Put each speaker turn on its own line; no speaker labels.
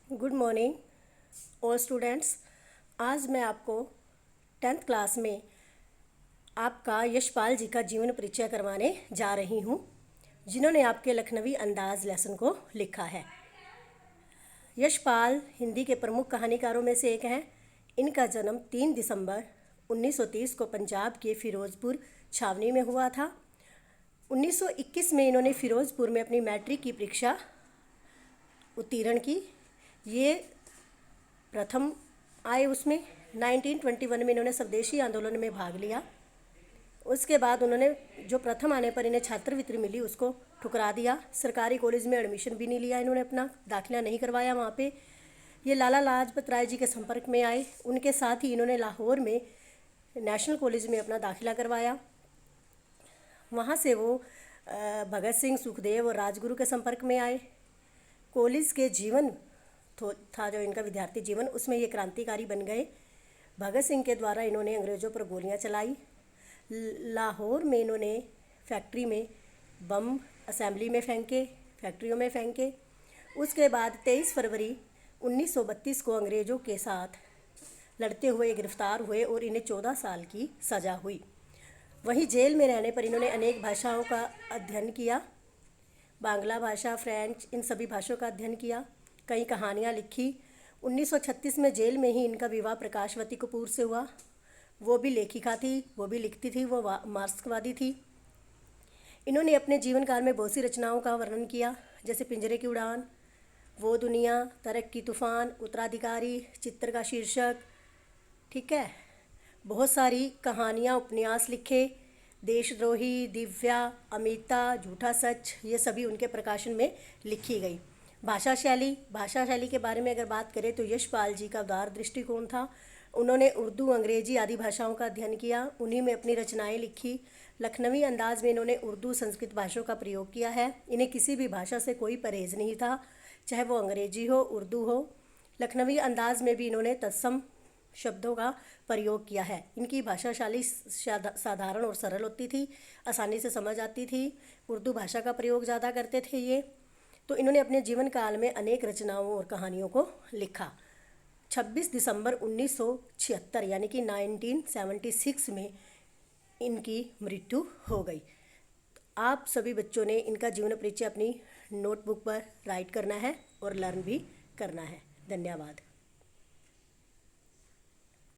Good morning all students. आज मैं आपको 10th क्लास में आपका यशपाल जी का जीवन परिचय करवाने जा रही हूँ, जिन्होंने आपके लखनवी अंदाज लेसन को लिखा है। यशपाल हिंदी के प्रमुख कहानीकारों में से एक हैं। इनका जन्म 3 दिसंबर 1930 को पंजाब के फिरोज़पुर छावनी में हुआ था। 1921 में इन्होंने फिरोज़पुर में अपनी मैट्रिक की परीक्षा उत्तीर्ण की। ये प्रथम आए उसमें। 1921 में इन्होंने स्वदेशी आंदोलन में भाग लिया। उसके बाद उन्होंने जो प्रथम आने पर इन्हें छात्रवृत्ति मिली उसको ठुकरा दिया। सरकारी कॉलेज में एडमिशन भी नहीं लिया, इन्होंने अपना दाखिला नहीं करवाया वहाँ पे। ये लाला लाजपत राय जी के संपर्क में आए। उनके साथ ही इन्होंने लाहौर में नेशनल कॉलेज में अपना दाखिला करवाया। वहाँ से वो भगत सिंह, सुखदेव और राजगुरु के संपर्क में आए। कॉलेज के जीवन था जो इनका विद्यार्थी जीवन, उसमें ये क्रांतिकारी बन गए। भगत सिंह के द्वारा इन्होंने अंग्रेज़ों पर गोलियां चलाई। लाहौर में इन्होंने फैक्ट्री में बम असेंबली में फेंके, फैक्ट्रियों में फेंके। उसके बाद 23 फरवरी 1932 को अंग्रेज़ों के साथ लड़ते हुए गिरफ्तार हुए और इन्हें 14 साल की सज़ा हुई। वहीं जेल में रहने पर इन्होंने अनेक भाषाओं का अध्ययन किया। बांग्ला भाषा, फ्रेंच, इन सभी भाषाओं का अध्ययन किया। कई कहानियाँ लिखी। 1936 में जेल में ही इनका विवाह प्रकाशवती कपूर से हुआ। वो भी लेखिका थी, वो भी लिखती थी, वो मार्क्सवादी थी। इन्होंने अपने जीवन काल में बहुत सी रचनाओं का वर्णन किया, जैसे पिंजरे की उड़ान, वो दुनिया, तरक की तूफ़ान, उत्तराधिकारी, चित्र का शीर्षक, ठीक है। बहुत सारी कहानियाँ, उपन्यास लिखे। देशद्रोही, दिव्या, अमिता, झूठा सच, ये सभी उनके प्रकाशन में लिखी गई। भाषा शैली के बारे में अगर बात करें तो यशपाल जी का उदार दृष्टिकोण था। उन्होंने उर्दू, अंग्रेजी आदि भाषाओं का अध्ययन किया, उन्हीं में अपनी रचनाएं लिखी। लखनवी अंदाज में इन्होंने उर्दू, संस्कृत भाषाओं का प्रयोग किया है। इन्हें किसी भी भाषा से कोई परहेज नहीं था, चाहे वो अंग्रेजी हो, उर्दू हो। लखनवी अंदाज में भी इन्होंने तत्सम शब्दों का प्रयोग किया है। इनकी भाषा शैली साधारण और सरल होती थी, आसानी से समझ आती थी। उर्दू भाषा का प्रयोग ज़्यादा करते थे ये। तो इन्होंने अपने जीवन काल में अनेक रचनाओं और कहानियों को लिखा। 26 दिसंबर 1976 यानी कि 1976 में इनकी मृत्यु हो गई। आप सभी बच्चों ने इनका जीवन परिचय अपनी नोटबुक पर राइट करना है और लर्न भी करना है। धन्यवाद।